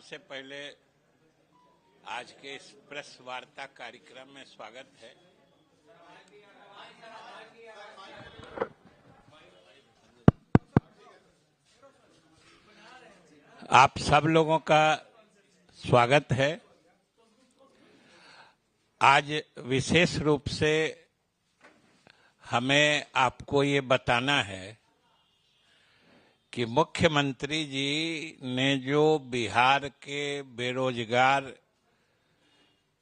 सबसे पहले आज के इस प्रेस वार्ता कार्यक्रम में स्वागत है। आप सब लोगों का स्वागत है। आज विशेष रूप से हमें आपको ये बताना है कि मुख्यमंत्री जी ने जो बिहार के बेरोजगार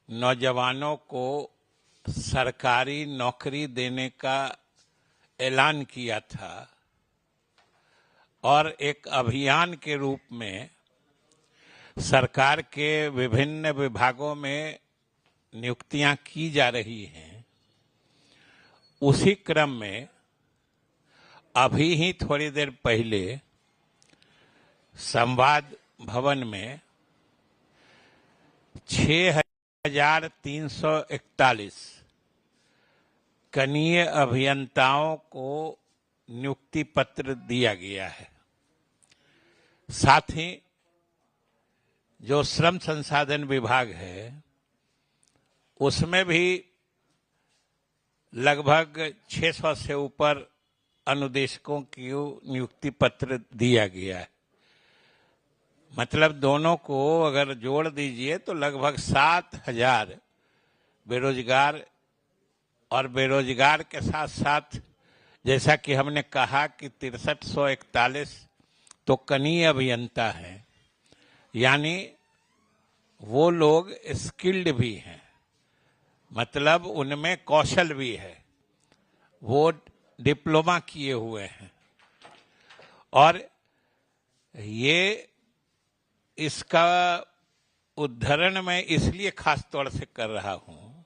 नौजवानों को सरकारी नौकरी देने का ऐलान किया था और एक अभियान के रूप में सरकार के विभिन्न विभागों में नियुक्तियां की जा रही हैं, उसी क्रम में अभी ही थोड़ी देर पहले संवाद भवन में 6,341 कनीय अभियंताओं को नियुक्ति पत्र दिया गया है। साथ ही जो श्रम संसाधन विभाग है उसमें भी लगभग 600 से ऊपर अनुदेशकों की नियुक्ति पत्र दिया गया है। मतलब दोनों को अगर जोड़ दीजिए तो लगभग 7,000 बेरोजगार और बेरोजगार के साथ साथ जैसा कि हमने कहा कि 6341 तो कनीय अभियंता हैं, यानी वो लोग स्किल्ड भी हैं, मतलब उनमें कौशल भी है, वो डिप्लोमा किए हुए हैं। और ये इसका उद्धरण मैं इसलिए खास तौर से कर रहा हूं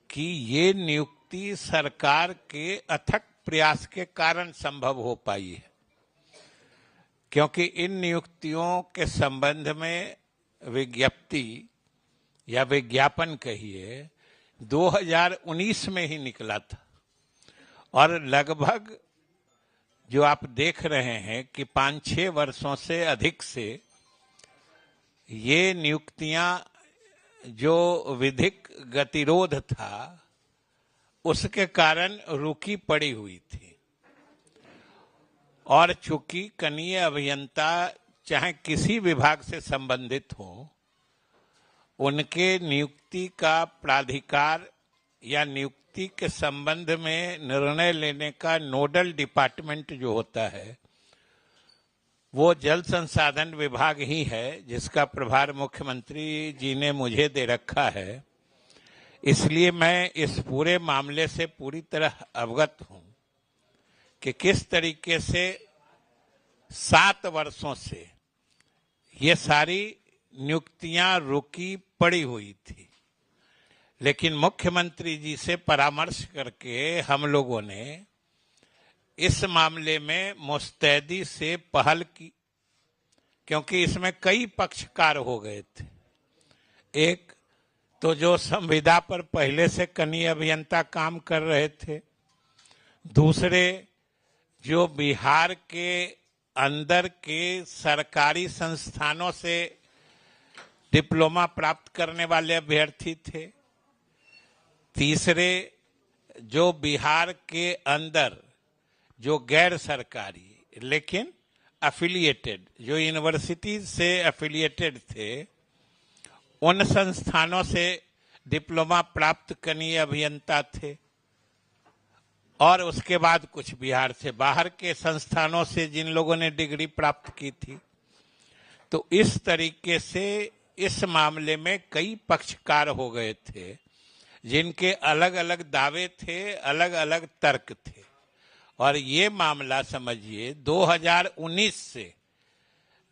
कि ये नियुक्ति सरकार के अथक प्रयास के कारण संभव हो पाई है, क्योंकि इन नियुक्तियों के संबंध में विज्ञप्ति या विज्ञापन कहिए 2019 में ही निकला था और लगभग जो आप देख रहे हैं कि 5-6 वर्षों से अधिक से ये नियुक्तियां जो विधिक गतिरोध था उसके कारण रुकी पड़ी हुई थी। और चूंकि कनीय अभियंता चाहे किसी विभाग से संबंधित हो, उनके नियुक्ति का प्राधिकार या नियुक्ति के संबंध में निर्णय लेने का नोडल डिपार्टमेंट जो होता है वो जल संसाधन विभाग ही है, जिसका प्रभार मुख्यमंत्री जी ने मुझे दे रखा है। इसलिए मैं इस पूरे मामले से पूरी तरह अवगत हूं कि किस तरीके से 7 वर्षों से ये सारी नियुक्तियां रुकी पड़ी हुई थी। लेकिन मुख्यमंत्री जी से परामर्श करके हम लोगों ने इस मामले में मुस्तैदी से पहल की, क्योंकि इसमें कई पक्षकार हो गए थे। एक तो जो संविदा पर पहले से कनीय अभियंता काम कर रहे थे, दूसरे जो बिहार के अंदर के सरकारी संस्थानों से डिप्लोमा प्राप्त करने वाले अभ्यर्थी थे, तीसरे जो बिहार के अंदर जो गैर सरकारी लेकिन एफिलिएटेड जो यूनिवर्सिटी से एफिलिएटेड थे, उन संस्थानों से डिप्लोमा प्राप्त कनीय अभियंता थे, और उसके बाद कुछ बिहार से बाहर के संस्थानों से जिन लोगों ने डिग्री प्राप्त की थी। तो इस तरीके से इस मामले में कई पक्षकार हो गए थे, जिनके अलग अलग दावे थे, अलग अलग तर्क थे। और ये मामला समझिए 2019 से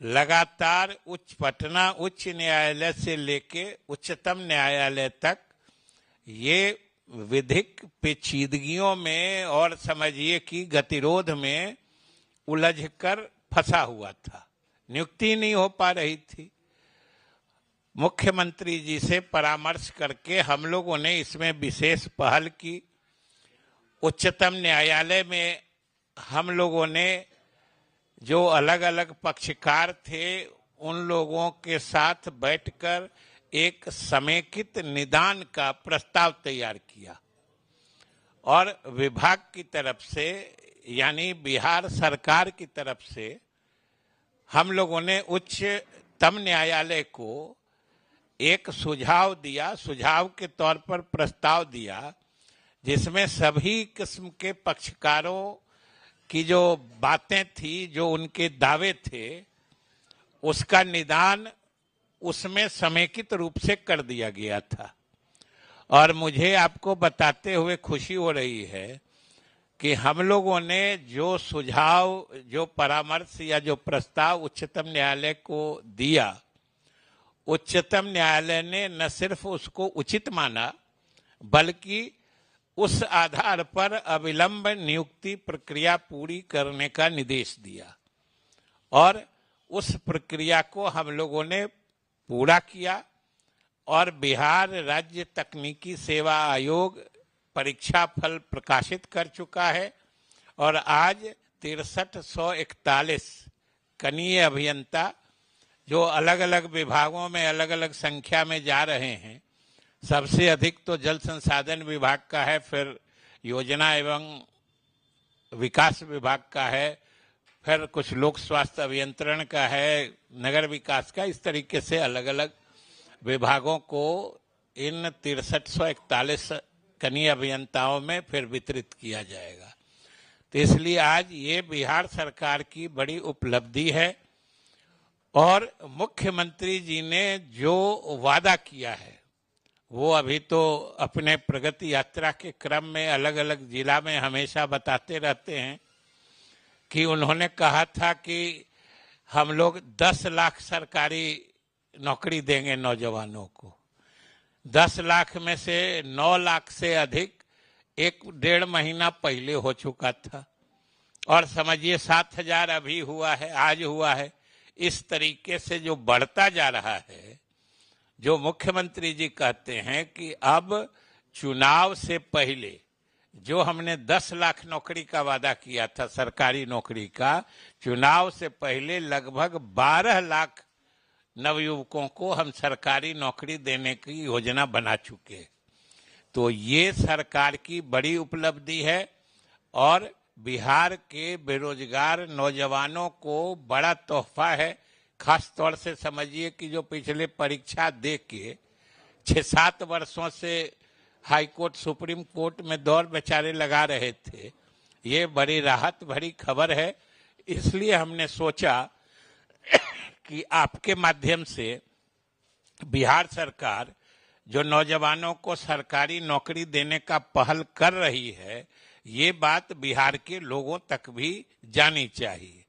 लगातार पटना उच्च न्यायालय से लेके उच्चतम न्यायालय तक ये विधिक पेचीदगियों में और समझिए कि गतिरोध में उलझकर फंसा हुआ था, नियुक्ति नहीं हो पा रही थी। मुख्यमंत्री जी से परामर्श करके हम लोगों ने इसमें विशेष पहल की। उच्चतम न्यायालय में हम लोगों ने जो अलग अलग पक्षकार थे उन लोगों के साथ बैठकर एक समेकित निदान का प्रस्ताव तैयार किया और विभाग की तरफ से यानी बिहार सरकार की तरफ से हम लोगों ने उच्चतम न्यायालय को एक सुझाव दिया, सुझाव के तौर पर प्रस्ताव दिया, जिसमें सभी किस्म के पक्षकारों की जो बातें थी, जो उनके दावे थे, उसका निदान उसमें समेकित रूप से कर दिया गया था। और मुझे आपको बताते हुए खुशी हो रही है कि हम लोगों ने जो सुझाव, जो परामर्श या जो प्रस्ताव उच्चतम न्यायालय को दिया, उच्चतम न्यायालय ने न सिर्फ उसको उचित माना बल्कि उस आधार पर अविलंब नियुक्ति प्रक्रिया पूरी करने का निर्देश दिया और उस प्रक्रिया को हम लोगों ने पूरा किया और बिहार राज्य तकनीकी सेवा आयोग परीक्षा फल प्रकाशित कर चुका है और आज 6341 कनीय अभियंता जो अलग अलग विभागों में अलग अलग संख्या में जा रहे हैं, सबसे अधिक तो जल संसाधन विभाग का है, फिर योजना एवं विकास विभाग का है, फिर कुछ लोक स्वास्थ्य अभियंत्रण का है, नगर विकास का, इस तरीके से अलग अलग विभागों को इन 6341 कनीय अभियंताओं में फिर वितरित किया जाएगा। तो इसलिए आज ये बिहार सरकार की बड़ी उपलब्धि है और मुख्यमंत्री जी ने जो वादा किया है वो अभी तो अपने प्रगति यात्रा के क्रम में अलग अलग जिला में हमेशा बताते रहते हैं कि उन्होंने कहा था कि हम लोग 10 लाख सरकारी नौकरी देंगे नौजवानों को। 10 लाख में से 9 लाख से अधिक 1-1.5 महीना पहले हो चुका था और समझिए 7,000 अभी हुआ है, आज हुआ है। इस तरीके से जो बढ़ता जा रहा है, जो मुख्यमंत्री जी कहते हैं कि अब चुनाव से पहले जो हमने 10 लाख नौकरी का वादा किया था सरकारी नौकरी का, चुनाव से पहले लगभग 12 लाख नवयुवकों को हम सरकारी नौकरी देने की योजना बना चुके। तो ये सरकार की बड़ी उपलब्धि है और बिहार के बेरोजगार नौजवानों को बड़ा तोहफा है। खास तौर से समझिए कि जो पिछले परीक्षा दे के 6-7 वर्षों से हाई कोर्ट सुप्रीम कोर्ट में दौर बेचारे लगा रहे थे, ये बड़ी राहत भरी खबर है। इसलिए हमने सोचा कि आपके माध्यम से बिहार सरकार जो नौजवानों को सरकारी नौकरी देने का पहल कर रही है, ये बात बिहार के लोगों तक भी जानी चाहिए,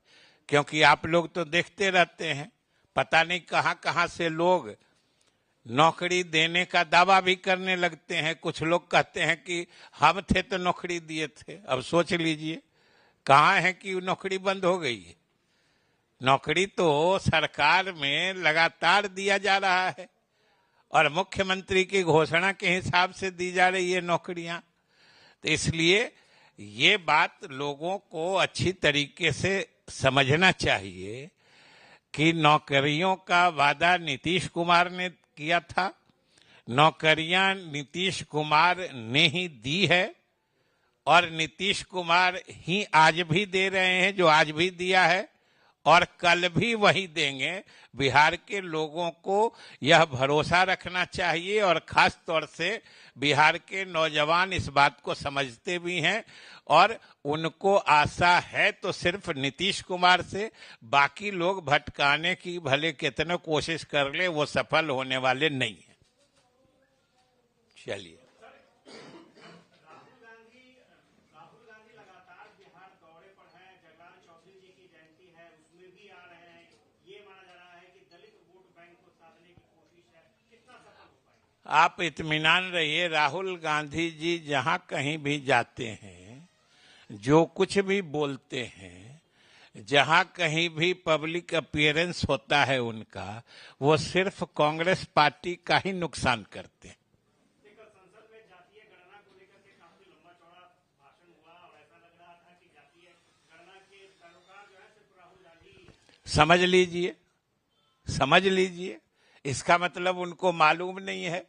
क्योंकि आप लोग तो देखते रहते हैं, पता नहीं कहां कहां से लोग नौकरी देने का दावा भी करने लगते हैं। कुछ लोग कहते हैं कि हम थे तो नौकरी दिए थे। अब सोच लीजिए कहाँ है कि नौकरी बंद हो गई है। नौकरी तो सरकार में लगातार दिया जा रहा है और मुख्यमंत्री की घोषणा के हिसाब से दी जा रही है नौकरियां। तो इसलिए ये बात लोगों को अच्छी तरीके से समझना चाहिए कि नौकरियों का वादा नीतीश कुमार ने किया था, नौकरियां नीतीश कुमार ने ही दी है और नीतीश कुमार ही आज भी दे रहे हैं, जो आज भी दिया है और कल भी वही देंगे। बिहार के लोगों को यह भरोसा रखना चाहिए और खास तौर से बिहार के नौजवान इस बात को समझते भी हैं और उनको आशा है तो सिर्फ नीतीश कुमार से, बाकी लोग भटकाने की भले कितने कोशिश कर ले वो सफल होने वाले नहीं है। चलिए, आप इत्मीनान रहिए, राहुल गांधी जी जहां कहीं भी जाते हैं, जो कुछ भी बोलते हैं, जहां कहीं भी पब्लिक अपीयरेंस होता है उनका, वो सिर्फ कांग्रेस पार्टी का ही नुकसान करते हैं। संसद में जातीय गणना को लेकर के काफी लंबा चौड़ा भाषण हुआ और ऐसा लग रहा था कि जातीय गणना के पैरोकार जो है सिर्फ राहुल गांधी। समझ लीजिए, समझ लीजिए, इसका मतलब उनको मालूम नहीं है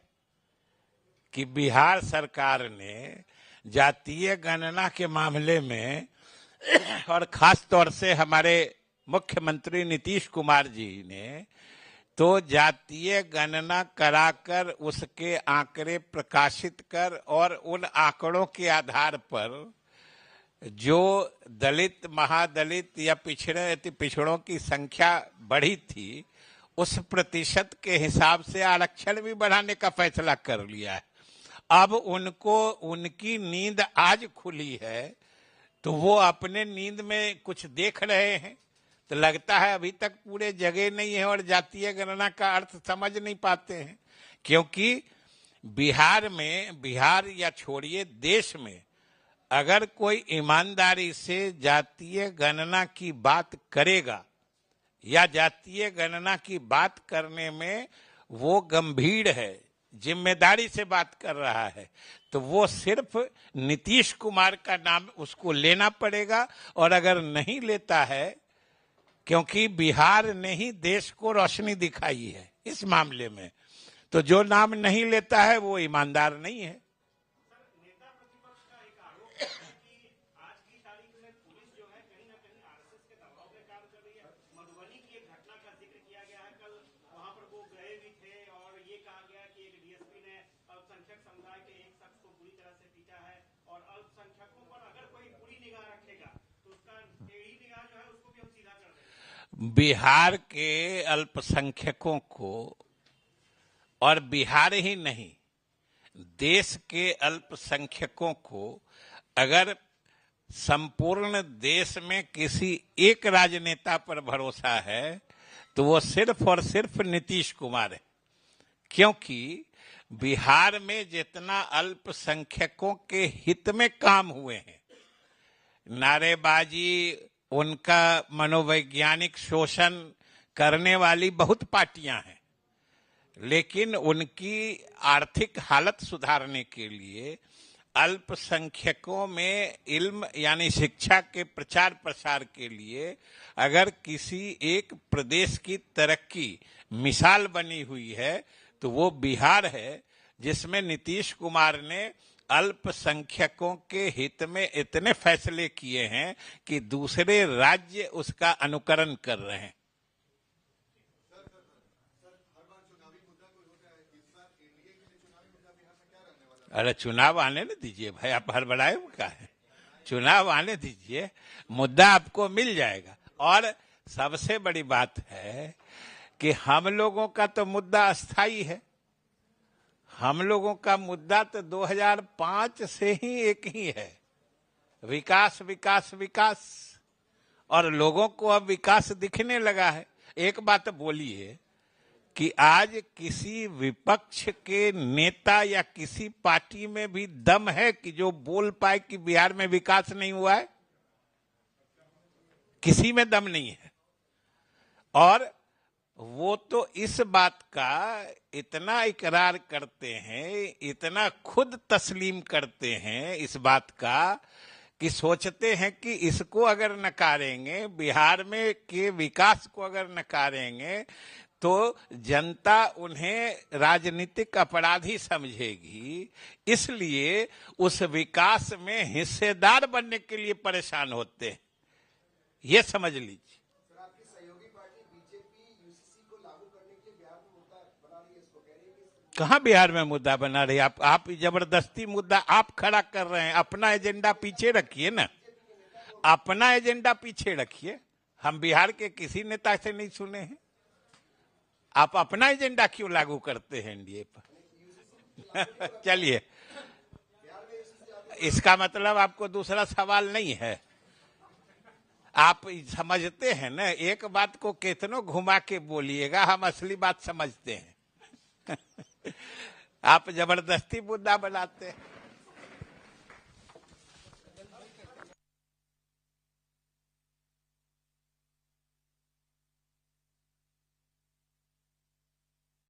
कि बिहार सरकार ने जातीय गणना के मामले में और खास तौर से हमारे मुख्यमंत्री नीतीश कुमार जी ने तो जातीय गणना कराकर उसके आंकड़े प्रकाशित कर और उन आंकड़ों के आधार पर जो दलित, महादलित या पिछड़ों की संख्या बढ़ी थी उस प्रतिशत के हिसाब से आरक्षण भी बढ़ाने का फैसला कर लिया है। अब उनको उनकी नींद आज खुली है तो वो अपने नींद में कुछ देख रहे हैं, तो लगता है अभी तक पूरे जगह नहीं है और जातीय गणना का अर्थ समझ नहीं पाते हैं। क्योंकि बिहार या छोड़िए देश में अगर कोई ईमानदारी से जातीय गणना की बात करेगा या जातीय गणना की बात करने में वो गंभीर है, जिम्मेदारी से बात कर रहा है, तो वो सिर्फ नीतीश कुमार का नाम उसको लेना पड़ेगा। और अगर नहीं लेता है, क्योंकि बिहार ने ही देश को रोशनी दिखाई है इस मामले में, तो जो नाम नहीं लेता है वो ईमानदार नहीं है। बिहार के अल्पसंख्यकों को, और बिहार ही नहीं देश के अल्पसंख्यकों को, अगर संपूर्ण देश में किसी एक राजनेता पर भरोसा है तो वो सिर्फ और सिर्फ नीतीश कुमार है। क्योंकि बिहार में जितना अल्पसंख्यकों के हित में काम हुए हैं, नारेबाजी, उनका मनोवैज्ञानिक शोषण करने वाली बहुत पार्टियां हैं, लेकिन उनकी आर्थिक हालत सुधारने के लिए अल्पसंख्यकों में इल्म यानी शिक्षा के प्रचार प्रसार के लिए अगर किसी एक प्रदेश की तरक्की मिसाल बनी हुई है तो वो बिहार है, जिसमें नीतीश कुमार ने अल्पसंख्यकों के हित में इतने फैसले किए हैं कि दूसरे राज्य उसका अनुकरण कर रहे हैं। अरे चुनाव आने न दीजिए भाई, आप हड़बड़ाए का है, चुनाव आने दीजिए, मुद्दा आपको मिल जाएगा। और सबसे बड़ी बात है कि हम लोगों का तो मुद्दा अस्थाई है, हम लोगों का मुद्दा तो 2005 से ही एक ही है, विकास विकास विकास, और लोगों को अब विकास दिखने लगा है। एक बात बोलिए कि आज किसी विपक्ष के नेता या किसी पार्टी में भी दम है कि जो बोल पाए कि बिहार में विकास नहीं हुआ है? किसी में दम नहीं है। और वो तो इस बात का इतना इकरार करते हैं, इतना खुद तस्लीम करते हैं इस बात का कि सोचते हैं कि इसको अगर नकारेंगे, बिहार में के विकास को अगर नकारेंगे तो जनता उन्हें राजनीतिक अपराधी समझेगी, इसलिए उस विकास में हिस्सेदार बनने के लिए परेशान होते हैं। ये समझ लीजिए। कहाँ बिहार में मुद्दा बना रही? आप जबरदस्ती मुद्दा आप खड़ा कर रहे हैं। अपना एजेंडा पीछे रखिए ना, अपना एजेंडा पीछे रखिए। हम बिहार के किसी नेता से नहीं सुने हैं। आप अपना एजेंडा क्यों लागू करते हैं एनडीए पर? चलिए, इसका मतलब आपको दूसरा सवाल नहीं है। आप समझते हैं ना, एक बात को कितनों घुमा के बोलिएगा, हम असली बात समझते हैं। आप जबरदस्ती मुद्दा बनाते हैं।